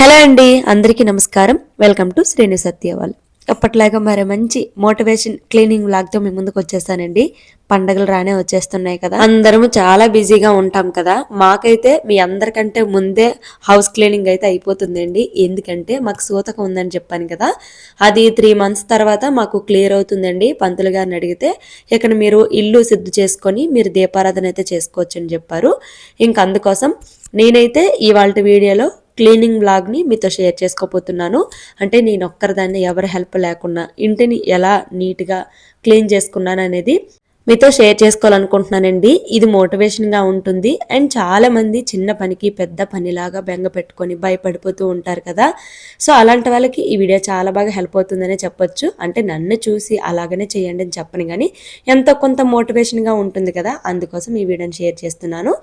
Hello అండి, అందరికీ నమస్కారం. Welcome to Srenu సత్యవాల్. ఎప్పట్లాగా మరి మంచి మోటివేషన్ క్లీనింగ్ వ్లాగ్తో మీ ముందుకు వచ్చేసానండి. పండగలు రానే వచ్చేస్తున్నాయి కదా, అందరము చాలా బిజీగా ఉంటాం కదా. మాకైతే మీ అందరికంటే ముందే హౌస్ క్లీనింగ్ అయితే అయిపోతుందండి. ఎందుకంటే మాకు సూతకం ఉందని చెప్పాను కదా, అది 3 months తర్వాత మాకు క్లియర్ అవుతుందండి. పంతులు గారిని అడిగితే ఇక్కడ మీరు ఇల్లు సిద్ధు చేసుకొని మీరు దీపారాధన అయితే చేసుకోవచ్చు అని చెప్పారు. ఇంక అందుకోసం నేనైతే ఇవాళ వీడియోలో క్లీనింగ్ వ్లాగ్ని మీతో షేర్ చేసుకోబోతున్నాను. అంటే నేను ఒక్కరిదాన్ని ఎవరి హెల్ప్ లేకుండా ఇంటిని ఎలా నీట్గా క్లీన్ చేసుకున్నాను అనేది మీతో షేర్ చేసుకోవాలనుకుంటున్నానండి. ఇది మోటివేషన్గా ఉంటుంది. అండ్ చాలా మంది చిన్న పనికి పెద్ద పనిలాగా బెంగ పెట్టుకొని భయపడిపోతూ ఉంటారు కదా. సో అలాంటి వాళ్ళకి ఈ వీడియో చాలా బాగా హెల్ప్ అవుతుందనే చెప్పొచ్చు. అంటే నన్ను చూసి అలాగనే చేయండి అని చెప్పను, కానీ ఎంతో కొంత మోటివేషన్గా ఉంటుంది కదా, అందుకోసం ఈ వీడియోని షేర్ చేస్తున్నాను.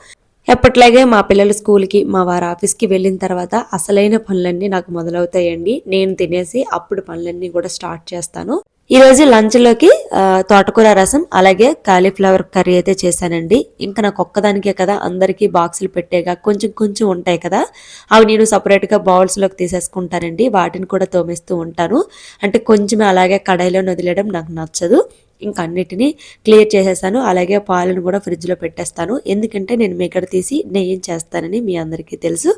ఎప్పట్లాగే మా పిల్లలు స్కూల్కి, మా వారు ఆఫీస్కి వెళ్ళిన తర్వాత అసలైన పనులన్నీ నాకు మొదలవుతాయండి. నేను తినేసి అప్పుడు పనులన్నీ కూడా స్టార్ట్ చేస్తాను. ఈరోజు లంచ్లోకి తోటకూర రసం అలాగే కాలీఫ్లవర్ కర్రీ అయితే చేశానండి. ఇంకా నాకు ఒక్కదానికే కదా, అందరికీ బాక్సులు పెట్టేగా కొంచెం కొంచెం ఉంటాయి కదా, అవి నేను సపరేట్గా బౌల్స్లోకి తీసేసుకుంటానండి. వాటిని కూడా తోమేస్తూ ఉంటాను. అంటే కొంచెం అలాగే కడాయిలో వదిలేయడం నాకు నచ్చదు. ఇంకా అన్నిటినీ క్లియర్ చేసేసాను. అలాగే పాలను కూడా ఫ్రిడ్జ్లో పెట్టేస్తాను. ఎందుకంటే నేను మేకడ తీసి నెయ్యి చేస్తానని మీ అందరికీ తెలుసు.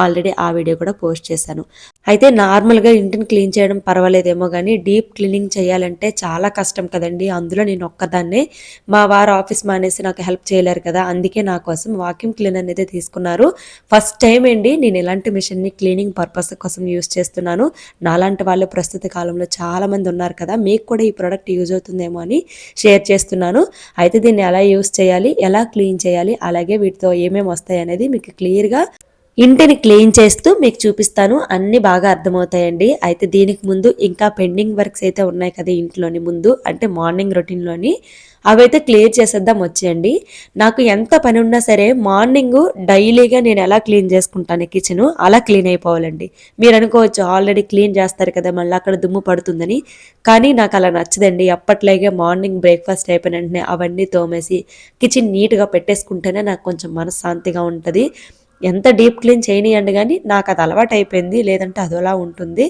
ఆల్రెడీ ఆ వీడియో కూడా పోస్ట్ చేశాను. అయితే నార్మల్గా ఇంటిని క్లీన్ చేయడం పర్వాలేదేమో, కానీ డీప్ క్లీనింగ్ చేయాలంటే చాలా కష్టం కదండి. అందులో నేను ఒక్కదాన్నే, మా వారు ఆఫీస్ మానేసి నాకు హెల్ప్ చేయలేరు కదా, అందుకే నా కోసం వాక్యూమ్ క్లీనర్ అనేది తీసుకున్నారు. ఫస్ట్ టైం అండి నేను ఇలాంటి మిషన్ని క్లీనింగ్ పర్పస్ కోసం యూస్ చేస్తున్నాను. నాలాంటి వాళ్ళు ప్రస్తుత కాలంలో చాలా మంది ఉన్నారు కదా, మీకు కూడా ఈ ప్రోడక్ట్ యూజ్ అవుతుందేమో అని షేర్ చేస్తున్నాను. అయితే దీన్ని ఎలా యూస్ చేయాలి, ఎలా క్లీన్ చేయాలి, అలాగే వీటితో ఏమేమి వస్తాయి అనేది మీకు క్లియర్గా ఇంటిని క్లీన్ చేస్తూ మీకు చూపిస్తాను. అన్ని బాగా అర్థమవుతాయండి. అయితే దీనికి ముందు ఇంకా పెండింగ్ వర్క్స్ అయితే ఉన్నాయి కదా ఇంట్లోని, ముందు అంటే మార్నింగ్ రొటీన్లోని అవైతే క్లియర్ చేసేద్దాం వచ్చేయండి. నాకు ఎంత పని ఉన్నా సరే మార్నింగ్ డైలీగా నేను ఎలా క్లీన్ చేసుకుంటాను కిచెన్, అలా క్లీన్ అయిపోవాలండి. మీరు అనుకోవచ్చు ఆల్రెడీ క్లీన్ చేస్తారు కదా మళ్ళీ అక్కడ దుమ్ము పడుతుందని, కానీ నాకు అలా నచ్చదండి. అప్పట్లాగే మార్నింగ్ బ్రేక్ఫాస్ట్ అయిపోయిన వెంటనే అవన్నీ తోమేసి కిచెన్ నీట్గా పెట్టేసుకుంటేనే నాకు కొంచెం మనశ్శాంతిగా ఉంటుంది. ఎంత డీప్ క్లీన్ చేయనియండి, కానీ నాకు అది అలవాటు అయిపోయింది, లేదంటే అదోలా ఉంటుంది.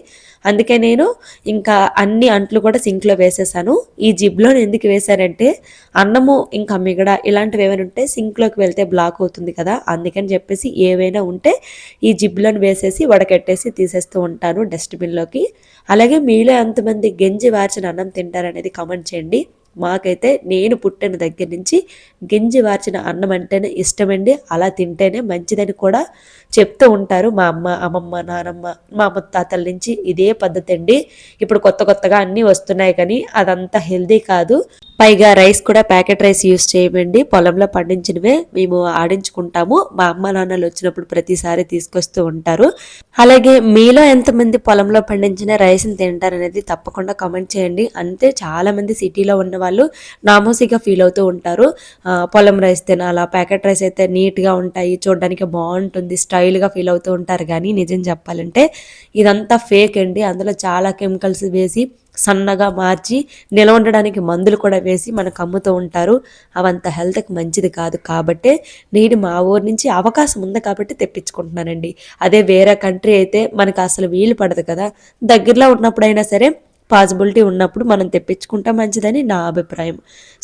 అందుకే నేను ఇంకా అన్ని అంట్లు కూడా సింక్లో వేసేసాను. ఈ జిబ్లోని ఎందుకు వేశానంటే అన్నము ఇంకా మిగడ ఇలాంటివి ఏమైనా ఉంటే సింక్లోకి వెళ్తే బ్లాక్ అవుతుంది కదా, అందుకని చెప్పేసి ఏవైనా ఉంటే ఈ జిబ్లోని వేసేసి వడకెట్టేసి తీసేస్తూ ఉంటాను డస్ట్బిన్లోకి. అలాగే మీలో ఎంతమంది గెంజి వార్చిన అన్నం తింటారనేది కామెంట్ చేయండి. మాకైతే నేను పుట్టిన దగ్గర నుంచి గింజి వార్చిన అన్నం అంటేనే ఇష్టమండి. అలా తింటేనే మంచిదని కూడా చెప్తూ ఉంటారు మా అమ్మ, అమ్మమ్మ, నానమ్మ, మా అమ్మ తాతల నుంచి ఇదే పద్ధతి అండి. ఇప్పుడు కొత్త కొత్తగా అన్నీ వస్తున్నాయి, కానీ అదంతా హెల్దీ కాదు. పైగా రైస్ కూడా ప్యాకెట్ రైస్ యూస్ చేయమండి. పొలంలో పండించినవే మేము ఆడించుకుంటాము. మా అమ్మ నాన్నలు వచ్చినప్పుడు ప్రతిసారి తీసుకొస్తూ ఉంటారు. అలాగే మీలో ఎంతమంది పొలంలో పండించిన రైస్ని తింటారనేది తప్పకుండా కామెంట్ చేయండి. అంతే, చాలా మంది సిటీలో ఉన్న వాళ్ళు నామోసిగా ఫీల్ అవుతూ ఉంటారు. పొలం రైస్ తినాలా, ప్యాకెట్ రైస్ అయితే నీట్గా ఉంటాయి, చూడడానికి బాగుంటుంది, స్టైల్గా ఫీల్ అవుతూ ఉంటారు. కానీ నిజం చెప్పాలంటే ఇదంతా ఫేక్ అండి. అందులో చాలా కెమికల్స్ వేసి సన్నగా మార్చి నిల్వ ఉండడానికి మందులు కూడా వేసి మనకు అమ్ముతూ ఉంటారు. అవంత హెల్త్కి మంచిది కాదు. కాబట్టి నేను మా ఊరి నుంచి అవకాశం ఉంది కాబట్టి తెప్పించుకుంటున్నానండి. అదే వేరే కంట్రీ అయితే మనకు అసలు వీలు పడదు కదా. దగ్గరలో ఉన్నప్పుడైనా సరే పాసిబిలిటీ ఉన్నప్పుడు మనం తెప్పించుకుంటే మంచిదని నా అభిప్రాయం.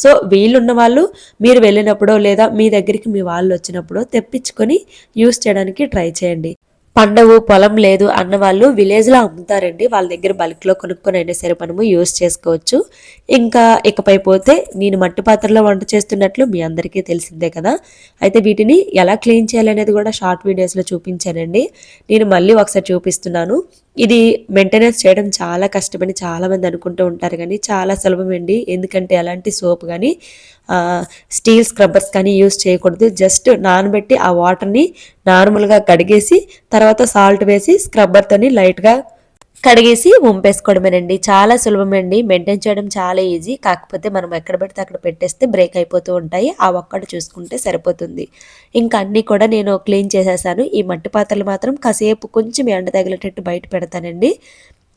సో వీళ్ళున్న వాళ్ళు మీరు వెళ్ళినప్పుడో లేదా మీ దగ్గరికి మీ వాళ్ళు వచ్చినప్పుడో తెప్పించుకొని యూస్ చేయడానికి ట్రై చేయండి. పండవు పొలం లేదు అన్న వాళ్ళు విలేజ్లో అమ్ముతారండి. వాళ్ళ దగ్గర బల్క్లో కొనుక్కొని అయినా సరే మనము యూస్ చేసుకోవచ్చు. ఇంకా ఇకపై పోతే నేను మట్టి పాత్రలో వంట చేస్తున్నట్లు మీ అందరికీ తెలిసిందే కదా. అయితే వీటిని ఎలా క్లీన్ చేయాలనేది కూడా షార్ట్ వీడియోస్లో చూపించానండి. నేను మళ్ళీ ఒకసారి చూపిస్తున్నాను. ఇది మెయింటెనెన్స్ చేయడం చాలా కష్టమని చాలామంది అనుకుంటూ ఉంటారు, కానీ చాలా సులభమండి. ఎందుకంటే ఎలాంటి సోప్ కానీ స్టీల్ స్క్రబ్బర్స్ కానీ యూస్ చేయకూడదు. జస్ట్ నానబెట్టి ఆ వాటర్ని నార్మల్గా కడిగేసి తర్వాత సాల్ట్ వేసి స్క్రబ్బర్తోని లైట్గా కడిగేసి వంపేసుకోవడమేనండి. చాలా సులభమండి. మెయింటైన్ చేయడం చాలా ఈజీ. కాకపోతే మనం ఎక్కడ పెడితే అక్కడ పెట్టేస్తే బ్రేక్ అయిపోతూ ఉంటాయి. ఆ ఒక్కటి చూసుకుంటే సరిపోతుంది. ఇంకా అన్నీ కూడా నేను క్లీన్ చేసేసాను. ఈ మట్టి పాత్రలు మాత్రం కాసేపు కొంచెం ఎండ తగిలేటట్టు బయట పెడతానండి.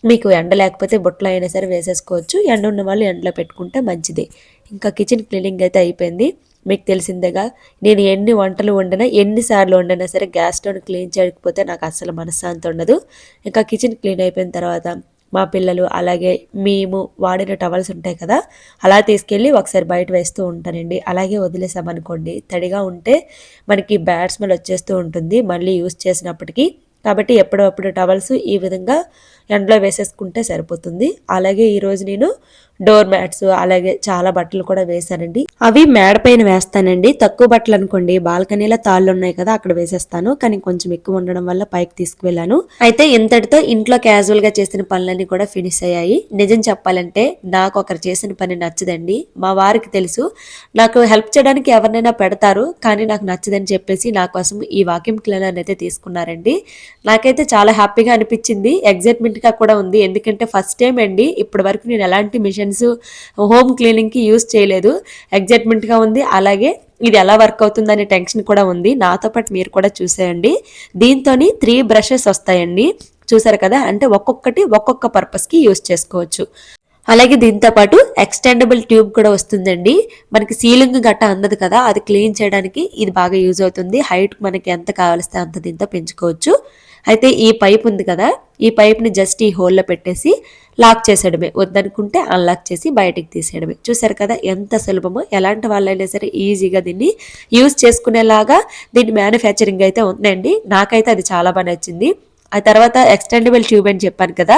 మీకు ఎండ లేకపోతే బుట్టలో అయినా సరే వేసేసుకోవచ్చు. ఎండ ఉన్న వాళ్ళు ఎండలో పెట్టుకుంటే మంచిది. ఇంకా కిచెన్ క్లీనింగ్ అయితే అయిపోయింది. మీకు తెలిసిందేగా, నేను ఎన్ని వంటలు వండినా ఎన్నిసార్లు వండినా సరే గ్యాస్ స్టవ్ని క్లీన్ చేయకపోతే నాకు అస్సలు మనశ్శాంతి ఉండదు. ఇంకా కిచెన్ క్లీన్ అయిపోయిన తర్వాత మా పిల్లలు అలాగే మేము వాడిన టవల్స్ ఉంటాయి కదా, అలా తీసుకెళ్ళి ఒకసారి బయట వేస్తూ ఉంటానండి. అలాగే వదిలేసామనుకోండి తడిగా ఉంటే మనకి బ్యాడ్ స్మెల్ వచ్చేస్తూ ఉంటుంది మళ్ళీ యూస్ చేసినప్పటికీ. కాబట్టి ఎప్పుడప్పుడు టవల్స్ ఈ విధంగా ఎండలో వేసేసుకుంటే సరిపోతుంది. అలాగే ఈరోజు నేను డోర్ మ్యాట్స్ అలాగే చాలా బట్టలు కూడా వేశానండి. అవి మేడ పైన వేస్తానండి. తక్కువ బట్టలు అనుకోండి బాల్కనీలో తాళ్ళు ఉన్నాయి కదా, అక్కడ వేసేస్తాను. కానీ కొంచెం ఎక్కువ ఉండడం వల్ల పైకి తీసుకువెళ్ళాను. అయితే ఇంతటితో ఇంట్లో క్యాజువల్ గా చేసిన పనులన్నీ కూడా ఫినిష్ అయ్యాయి. నిజం చెప్పాలంటే నాకు ఒకరు చేసిన పని నచ్చదండి. మా వారికి తెలుసు నాకు హెల్ప్ చేయడానికి ఎవరినైనా పెడతారు, కానీ నాకు నచ్చదని చెప్పేసి నా కోసం ఈ వాక్యూమ్ క్లీనర్ అయితే తీసుకున్నారండి. నాకైతే చాలా హ్యాపీగా అనిపించింది, ఎగ్జైట్మెంట్ గా కూడా ఉంది. ఎందుకంటే ఫస్ట్ టైం అండి ఇప్పటి వరకు నేను ఎలాంటి మిషన్స్ హోమ్ క్లీనింగ్ కి యూజ్ చేయలేదు. ఎగ్జైట్మెంట్ గా ఉంది. అలాగే ఇది ఎలా వర్క్ అవుతుందనే టెన్షన్ కూడా ఉంది. నాతో పాటు మీరు కూడా చూసేయండి. దీంతోని 3 బ్రషెస్ వస్తాయండి, చూసారు కదా, అంటే ఒక్కొక్కటి ఒక్కొక్క పర్పస్ కి యూజ్ చేసుకోవచ్చు. అలాగే దీంతో పాటు ఎక్స్టెండబుల్ ట్యూబ్ కూడా వస్తుందండి. మనకి సీలింగ్ గట్ట అందదు కదా, అది క్లీన్ చేయడానికి ఇది బాగా యూజ్ అవుతుంది. హైట్ మనకి ఎంత కావలిస్తే అంత దీంతో పెంచుకోవచ్చు. అయితే ఈ పైప్ ఉంది కదా, ఈ పైప్ని జస్ట్ ఈ హోల్లో పెట్టేసి లాక్ చేసేయడమే, వద్దనుకుంటే అన్లాక్ చేసి బయటికి తీసేయడమే. చూసారు కదా ఎంత సులభమో. ఎలాంటి వాళ్ళైనా సరే ఈజీగా దీన్ని యూజ్ చేసుకునేలాగా దీని మ్యానుఫ్యాక్చరింగ్ అయితే ఉందండి. నాకైతే అది చాలా బాగా నచ్చింది. ఆ తర్వాత ఎక్స్టెండబుల్ ట్యూబ్ అని చెప్పాను కదా,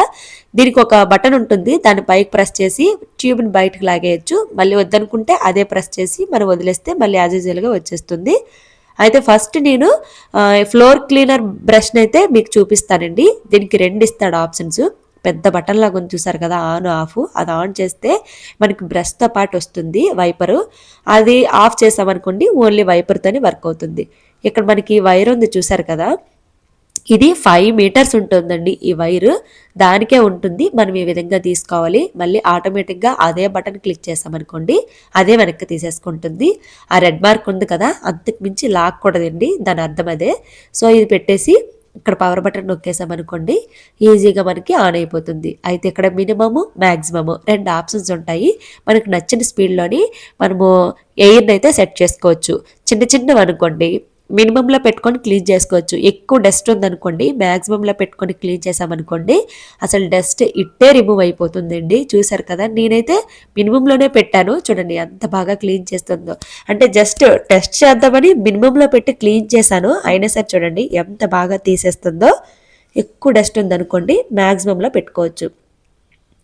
దీనికి ఒక బటన్ ఉంటుంది, దాన్ని పైకి ప్రెస్ చేసి ట్యూబ్ని బయటకు లాగేయచ్చు. మళ్ళీ వద్దనుకుంటే అదే ప్రెస్ చేసి మనం వదిలేస్తే మళ్ళీ యాజ్ యూజువల్గా వచ్చేస్తుంది. అయితే ఫస్ట్ నేను ఫ్లోర్ క్లీనర్ బ్రష్ని అయితే మీకు చూపిస్తానండి. దీనికి 2 ఇస్తాడు ఆప్షన్స్. పెద్ద బటన్ లాగా ఉంది చూసారు కదా, ఆన్ ఆఫ్. అది ఆన్ చేస్తే మనకి బ్రష్తో పాటు వస్తుంది వైపరు. అది ఆఫ్ చేసామనుకోండి ఓన్లీ వైపర్తోనే వర్క్ అవుతుంది. ఇక్కడ మనకి వైర్ ఉంది చూసారు కదా, ఇది 5 మీటర్స్ ఉంటుందండి ఈ వైరు. దానికే ఉంటుంది. మనం ఈ విధంగా తీసుకోవాలి. మళ్ళీ ఆటోమేటిక్గా అదే బటన్ క్లిక్ చేసామనుకోండి అదే వెనక్కి తీసేసుకుంటుంది. ఆ రెడ్ మార్క్ ఉంది కదా, అంతకు మించి లాక్కూడదండి, దాని అర్థం అదే. సో ఇది పెట్టేసి ఇక్కడ పవర్ బటన్ నొక్కేసామనుకోండి ఈజీగా మనకి ఆన్ అయిపోతుంది. అయితే ఇక్కడ మినిమము మ్యాక్సిమము 2 ఆప్షన్స్ ఉంటాయి. మనకు నచ్చిన స్పీడ్లోని మనము ఎయిర్ని అయితే సెట్ చేసుకోవచ్చు. చిన్న చిన్నవి అనుకోండి మినిమంలో పెట్టుకొని క్లీన్ చేసుకోవచ్చు. ఎక్కువ డస్ట్ ఉందనుకోండి మ్యాక్సిమంలో పెట్టుకొని క్లీన్ చేసామనుకోండి అసలు డస్ట్ ఇట్టే రిమూవ్ అయిపోతుందండి. చూసారు కదా, నేనైతే మినిమంలోనే పెట్టాను. చూడండి ఎంత బాగా క్లీన్ చేస్తుందో. అంటే జస్ట్ టెస్ట్ చేద్దామని మినిమంలో పెట్టి క్లీన్ చేశాను, అయినా సరే చూడండి ఎంత బాగా తీసేస్తుందో. ఎక్కువ డస్ట్ ఉందనుకోండి మ్యాక్సిమంలో పెట్టుకోవచ్చు.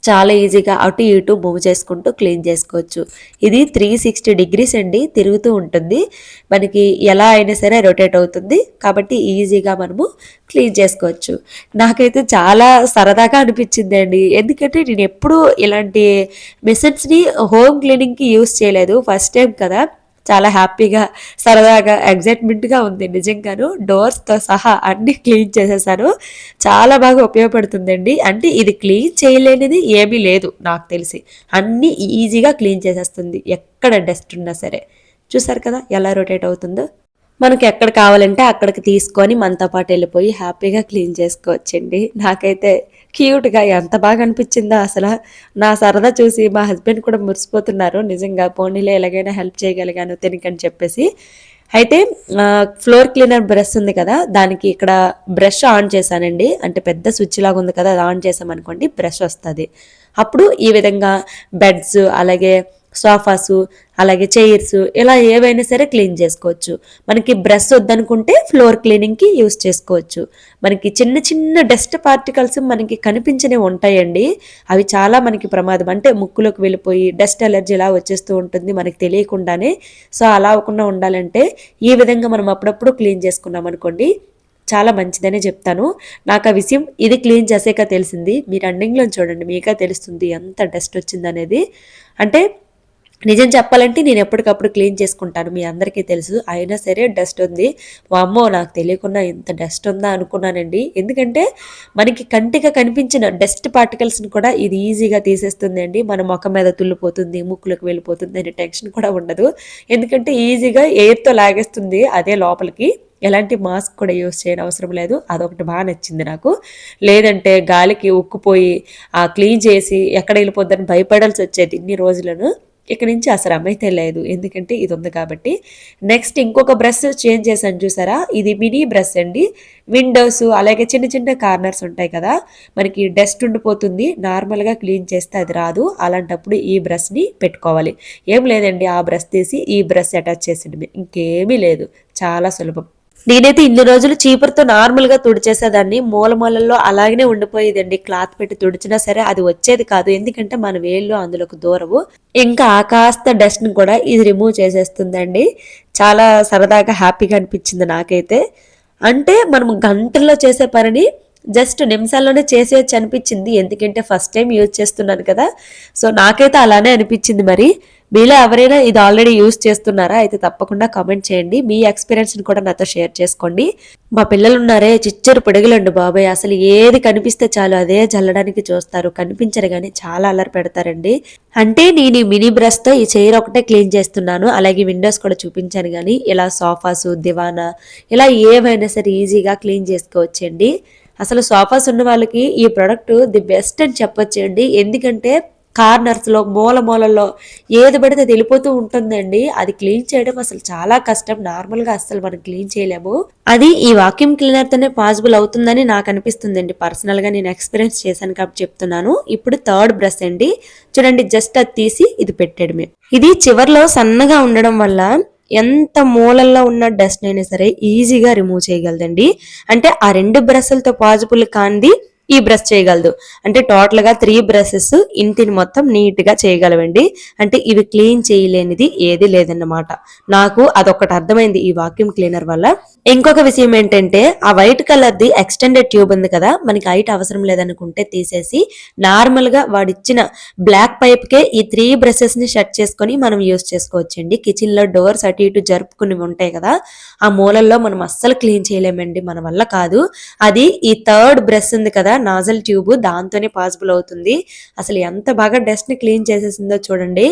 చాలా ఈజీగా అటు ఇటు మూవ్ చేసుకుంటూ క్లీన్ చేసుకోవచ్చు. ఇది 360 డిగ్రీస్ అండి, తిరుగుతూ ఉంటుంది. మనకి ఎలా అయినా సరే రొటేట్ అవుతుంది, కాబట్టి ఈజీగా మనము క్లీన్ చేసుకోవచ్చు. నాకైతే చాలా సరదాగా అనిపించింది అండి, ఎందుకంటే నేను ఎప్పుడూ ఇలాంటి మెథడ్స్ని హోమ్ క్లీనింగ్కి యూస్ చేయలేదు, ఫస్ట్ టైం కదా. చాలా హ్యాపీగా సరదాగా ఎగ్జైట్మెంట్గా ఉంది నిజంగాను. డోర్స్తో సహా అన్ని క్లీన్ చేసేసాను. చాలా బాగా ఉపయోగపడుతుందండి. అంటే ఇది క్లీన్ చేయలేనిది ఏమీ లేదు నాకు తెలిసి, అన్నీ ఈజీగా క్లీన్ చేసేస్తుంది ఎక్కడ డస్ట్ ఉన్నా సరే. చూసారు కదా ఎలా రొటేట్ అవుతుందో. మనకి ఎక్కడ కావాలంటే అక్కడికి తీసుకొని మనతో పాటు వెళ్ళిపోయి హ్యాపీగా క్లీన్ చేసుకోవచ్చండి. నాకైతే క్యూట్గా ఎంత బాగా అనిపించిందో అసలు. నా సరదా చూసి మా హస్బెండ్ కూడా మురిసిపోతున్నారు. నిజంగా పోనీలే ఎలాగైనా హెల్ప్ చేయగలిగాను తినకని చెప్పేసి. అయితే ఫ్లోర్ క్లీనర్ బ్రష్ ఉంది కదా, దానికి ఇక్కడ బ్రష్ ఆన్ చేశానండి. అంటే పెద్ద స్విచ్ లాగా ఉంది కదా, అది ఆన్ చేసామనుకోండి బ్రష్ వస్తుంది. అప్పుడు ఈ విధంగా బెడ్స్ అలాగే సోఫాసు అలాగే చైర్స్ ఇలా ఏవైనా సరే క్లీన్ చేసుకోవచ్చు. మనకి బ్రష్ వద్దనుకుంటే ఫ్లోర్ క్లీనింగ్కి యూస్ చేసుకోవచ్చు. మనకి చిన్న చిన్న డస్ట్ పార్టికల్స్ మనకి కనిపించనివి ఉంటాయండి, అవి చాలా మనకి ప్రమాదం. అంటే ముక్కులోకి వెళ్ళిపోయి డస్ట్ అలర్జీ ఇలా వచ్చేస్తూ ఉంటుంది మనకి తెలియకుండానే. సో అలా అవ్వకుండా ఉండాలంటే ఈ విధంగా మనం అప్పుడప్పుడు క్లీన్ చేసుకున్నాం అనుకోండి చాలా మంచిదనే చెప్తాను. నాకు ఆ విషయం ఇది క్లీన్ చేసాక తెలిసింది. మీరు ఎండింగ్లో చూడండి మీకే తెలుస్తుంది ఎంత డస్ట్ వచ్చిందనేది. అంటే నిజం చెప్పాలంటే నేను ఎప్పటికప్పుడు క్లీన్ చేసుకుంటాను, మీ అందరికీ తెలుసు. అయినా సరే డస్ట్ ఉంది. అమ్మో నాకు తెలియకుండా ఇంత డస్ట్ ఉందా అనుకున్నానండి. ఎందుకంటే మనకి కంటిగా కనిపించిన డస్ట్ పార్టికల్స్ని కూడా ఇది ఈజీగా తీసేస్తుంది అండి. మన ముఖం మీద తుల్లిపోతుంది, ముక్కులకు వెళ్ళిపోతుంది అనే టెన్షన్ కూడా ఉండదు. ఎందుకంటే ఈజీగా ఎయిర్తో లాగేస్తుంది అదే లోపలికి. ఎలాంటి మాస్క్ కూడా యూస్ చేయని అవసరం లేదు. అదొకటి బాగా నచ్చింది నాకు. లేదంటే గాలికి ఉక్కుపోయి క్లీన్ చేసి ఎక్కడ వెళ్ళిపోద్దని భయపడాల్సి వచ్చేది ఇన్ని రోజులను. ఇక నుంచి ఆ శ్రమ అయితే లేదు, ఎందుకంటే ఇది ఉంది కాబట్టి. నెక్స్ట్ ఇంకొక బ్రష్ చేంజ్ చేశాను చూసారా, ఇది మినీ బ్రష్ అండి. విండోస్ అలాగే చిన్న చిన్న కార్నర్స్ ఉంటాయి కదా, మనకి డస్ట్ ఉండిపోతుంది, నార్మల్గా క్లీన్ చేస్తే అది రాదు, అలాంటప్పుడు ఈ బ్రష్ని పెట్టుకోవాలి. ఏం లేదండి, ఆ బ్రష్ తీసి ఈ బ్రష్ అటాచ్ చేసింది, ఇంకేమీ లేదు, చాలా సులభం. నేనైతే ఇన్ని రోజులు చీపురుతో నార్మల్ గా తుడిచేసేదాన్ని, మూలమూలల్లో అలాగనే ఉండిపోయేదండి. క్లాత్ పెట్టి తుడిచినా సరే అది వచ్చేది కాదు, ఎందుకంటే మన వేళ్ళు అందులోకి దూరవు. ఇంకా ఆ కాస్త డస్ట్ ని కూడా ఇది రిమూవ్ చేసేస్తుందండి. చాలా సరదాగా హ్యాపీగా అనిపించింది నాకైతే. అంటే మనం గంటల్లో చేసే పనిని జస్ట్ నిమిషాల్లోనే చేసేయచ్చు అనిపించింది, ఎందుకంటే ఫస్ట్ టైం యూజ్ చేస్తున్నాను కదా. సో నాకైతే అలానే అనిపించింది. మరి మీలో ఎవరైనా ఇది ఆల్రెడీ యూజ్ చేస్తున్నారా అయితే తప్పకుండా కామెంట్ చేయండి, మీ ఎక్స్పీరియన్స్ని కూడా నాతో షేర్ చేసుకోండి. మా పిల్లలు ఉన్నారే చిచ్చరు పిడగలండి బాబాయ్, అసలు ఏది కనిపిస్తే చాలు అదే జల్లడానికి చూస్తారు, కనిపించరు కానీ చాలా అల్లరి పెడతారండి. అంటే నేను ఈ మినీ బ్రష్తో ఈ చైర్ ఒకటే క్లీన్ చేస్తున్నాను, అలాగే విండోస్ కూడా చూపించాను, కానీ ఇలా సోఫాసు దివానా ఇలా ఏవైనా సరే ఈజీగా క్లీన్ చేసుకోవచ్చండి. అసలు సోఫాస్ ఉన్న వాళ్ళకి ఈ ప్రోడక్ట్ ది బెస్ట్ అని చెప్పొచ్చండి, ఎందుకంటే కార్నర్స్లో మూలల్లో ఏది పడితే అది వెళ్ళిపోతూ ఉంటుందండి. అది క్లీన్ చేయడం అసలు చాలా కష్టం, నార్మల్గా అసలు మనం క్లీన్ చేయలేము. అది ఈ వాక్యూమ్ క్లీనర్తోనే పాసిబుల్ అవుతుందని నాకు అనిపిస్తుందండి, పర్సనల్గా నేను ఎక్స్పీరియన్స్ చేశాను కాబట్టి చెప్తున్నాను. ఇప్పుడు థర్డ్ బ్రష్ అండి, చూడండి జస్ట్ అది తీసి ఇది పెట్టడమే. ఇది చివర్లో సన్నగా ఉండడం వల్ల ఎంత మూలల్లో ఉన్న డస్ట్ అయినా సరే ఈజీగా రిమూవ్ చేయగలదండి. అంటే ఆ 2 బ్రష్లతో పాసిబుల్ కాంది ఈ బ్రష్ చేయగలదు. అంటే టోటల్ గా 3 బ్రషెస్ ఇంటిని మొత్తం నీట్ గా చేయగలవండి. అంటే ఇవి క్లీన్ చేయలేనిది ఏది లేదన్నమాట. నాకు అదొకటి అర్థమైంది ఈ వాక్యూమ్ క్లీనర్ వల్ల. ఇంకొక విషయం ఏంటంటే ఆ white colour the extended tube ఉంది కదా, మనకి హైట్ అవసరం లేదనుకుంటే తీసేసి నార్మల్ గా వాడిచ్చిన బ్లాక్ పైప్ కే ఈ 3 బ్రషెస్ ని సెట్ చేసుకొని మనం యూస్ చేసుకోవచ్చండి. కిచెన్ లో డోర్స్ అటు ఇటు జరుపుకుని ఉంటాయి కదా, ఆ మూలల్లో మనం అస్సలు క్లీన్ చేయలేమండి, మన వల్ల కాదు. అది ఈ థర్డ్ బ్రష్ ఉంది కదా నాజల్ ట్యూబ్, దాంతోనే పాసిబుల్ అవుతుంది. అసలు ఎంత బాగా డస్ట్ ని క్లీన్ చేసేసిందో చూడండి.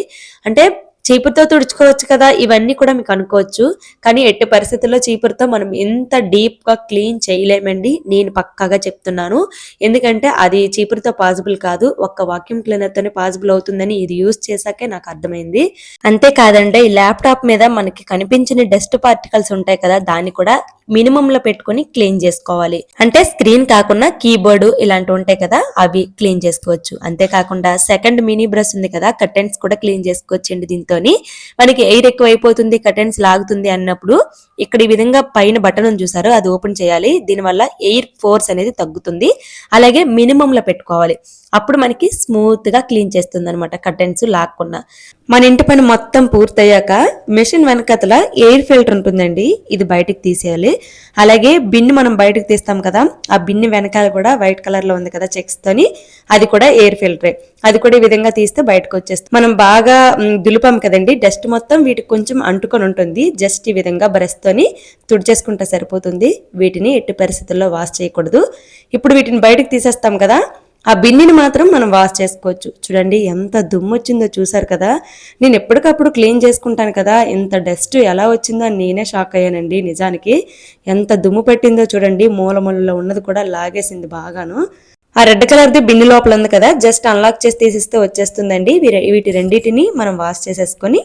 అంటే చీపురుతో తుడుచుకోవచ్చు కదా, ఇవన్నీ కూడా మీకు అనుకోవచ్చు, కానీ ఎట్టి పరిస్థితుల్లో చీపురుతో మనం ఎంత డీప్ గా క్లీన్ చేయలేమండి, నేను పక్కాగా చెప్తున్నాను. ఎందుకంటే అది చీపురుతో పాసిబుల్ కాదు, ఒక్క వాక్యూమ్ క్లీనర్ తోనే పాసిబుల్ అవుతుందని ఇది యూజ్ చేశాకే నాకు అర్థమైంది. అంతేకాదండి, ఈ ల్యాప్టాప్ మీద మనకి కనిపించిన డస్ట్ పార్టికల్స్ ఉంటాయి కదా, దాన్ని కూడా మినిమం లో పెట్టుకుని క్లీన్ చేసుకోవాలి. అంటే స్క్రీన్ కాకుండా కీబోర్డ్ ఇలాంటివి ఉంటాయి కదా, అవి క్లీన్ చేసుకోవచ్చు. అంతేకాకుండా సెకండ్ మినీ బ్రష్ ఉంది కదా, కర్టెన్స్ కూడా క్లీన్ చేసుకోవచ్చండి. దీంతోని మనకి ఎయిర్ ఎక్కువ అయిపోతుంది, కర్టెన్స్ లాగుతుంది అన్నప్పుడు ఇక్కడ ఈ విధంగా పైన బటన్ ఉంది చూసారు, అది ఓపెన్ చేయాలి. దీనివల్ల ఎయిర్ ఫోర్స్ అనేది తగ్గుతుంది. అలాగే మినిమం లో పెట్టుకోవాలి, అప్పుడు మనకి స్మూత్ గా క్లీన్ చేస్తుంది అనమాట, కర్టెన్స్ లాక్కున్నా. మన ఇంటి పని మొత్తం పూర్తయ్యాక మెషిన్ వెనకతల ఎయిర్ ఫిల్టర్ ఉంటుందండి, ఇది బయటికి తీసేయాలి. అలాగే బిన్ మనం బయటకు తీస్తాం కదా, ఆ బిన్ వెనకాల కూడా వైట్ కలర్ లో ఉంది కదా చెక్స్ తోని, అది కూడా ఎయిర్ ఫిల్టరే. అది కూడా ఈ విధంగా తీస్తే బయటకు వచ్చేస్తుంది. మనం బాగా దులిపాం కదండి, డస్ట్ మొత్తం వీటికి కొంచెం అంటుకొని ఉంటుంది. జస్ట్ ఈ విధంగా బ్రష్ తోని తుడిచేసుకుంటే సరిపోతుంది. వీటిని ఎట్టి పరిస్థితుల్లో వాష్ చేయకూడదు. ఇప్పుడు వీటిని బయటకు తీసేస్తాం కదా, ఆ బిన్నిని మాత్రం మనం వాష్ చేసుకోవచ్చు. చూడండి ఎంత దుమ్ము వచ్చిందో చూసారు కదా, నేను ఎప్పటికప్పుడు క్లీన్ చేసుకుంటాను కదా, ఇంత డస్ట్ ఎలా వచ్చిందో అని నేనే షాక్ అయ్యానండి. నిజానికి ఎంత దుమ్ము పెట్టిందో చూడండి, మూలలో ఉన్నది కూడా లాగేసింది బాగాను. ఆ రెడ్ కలర్ది బిన్ని లోపల ఉంది కదా, జస్ట్ అన్లాక్ చేసి తీసిస్తే వచ్చేస్తుందండి. వీటి రెండింటిని మనం వాష్ చేసేసుకొని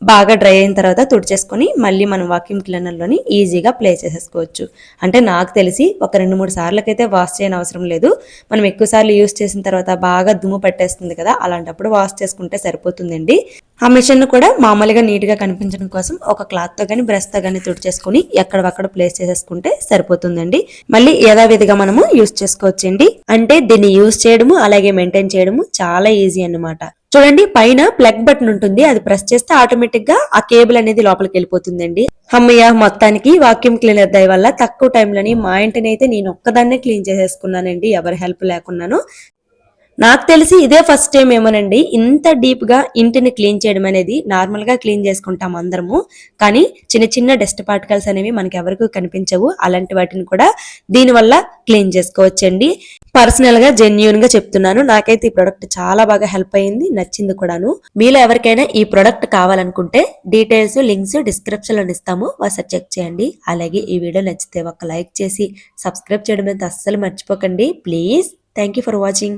బాగా డ్రై అయిన తర్వాత తుడిచేసుకొని మళ్ళీ మనం వాక్యూమ్ క్లీనర్లోని ఈజీగా ప్లే చేసేసుకోవచ్చు. అంటే నాకు తెలిసి ఒక 2-3 సార్లకైతే వాష్ చేయని అవసరం లేదు. మనం ఎక్కువ సార్లు యూస్ చేసిన తర్వాత బాగా దుమ్ము పట్టేస్తుంది కదా, అలాంటప్పుడు వాష్ చేసుకుంటే సరిపోతుందండి. ఆ మిషన్ కూడా మామూలుగా నీట్గా కనిపించడం కోసం ఒక క్లాత్తో కానీ బ్రష్తో కానీ తుడిచేసుకొని ఎక్కడక్కడ ప్లేస్ చేసేసుకుంటే సరిపోతుందండి. మళ్ళీ యథావిధిగా మనము యూస్ చేసుకోవచ్చండి. అంటే దీన్ని యూస్ చేయడము అలాగే మెయింటైన్ చేయడము చాలా ఈజీ అన్నమాట. చూడండి పైన ప్లగ్ బటన్ ఉంటుంది, అది ప్రెస్ చేస్తే ఆటోమేటిక్ గా ఆ కేబుల్ అనేది లోపలికి వెళ్ళిపోతుందండి. అమ్మయ్య, మొత్తానికి వాక్యూమ్ క్లీనర్ దయ వల్ల తక్కువ టైంలోని మా ఇంటిని అయితే నేను ఒక్కదాన్నే క్లీన్ చేసేసుకున్నానండి, ఎవరి హెల్ప్ లేకున్నాను. నాకు తెలిసి ఇదే ఫస్ట్ టైం ఏమోనండి ఇంత డీప్ గా ఇంటిని క్లీన్ చేయడం అనేది. నార్మల్ గా క్లీన్ చేసుకుంటాం అందరము, కానీ చిన్న చిన్న డస్ట్ పార్టికల్స్ అనేవి మనకి ఎవరికి కనిపించవు, అలాంటి వాటిని కూడా దీనివల్ల క్లీన్ చేసుకోవచ్చండి. పర్సనల్ గా జెన్యూన్ గా చెప్తున్నాను, నాకైతే ఈ ప్రొడక్ట్ చాలా బాగా హెల్ప్ అయ్యింది, నచ్చింది కూడాను. మీలో ఎవరికైనా ఈ ప్రొడక్ట్ కావాలనుకుంటే డీటెయిల్స్ లింక్స్ డిస్క్రిప్షన్ లో ఇస్తాము, ఒకసారి చెక్ చేయండి. అలాగే ఈ వీడియో నచ్చితే ఒక లైక్ చేసి సబ్స్క్రైబ్ చేయడం అయితే అస్సలు మర్చిపోకండి please. Thank you for watching.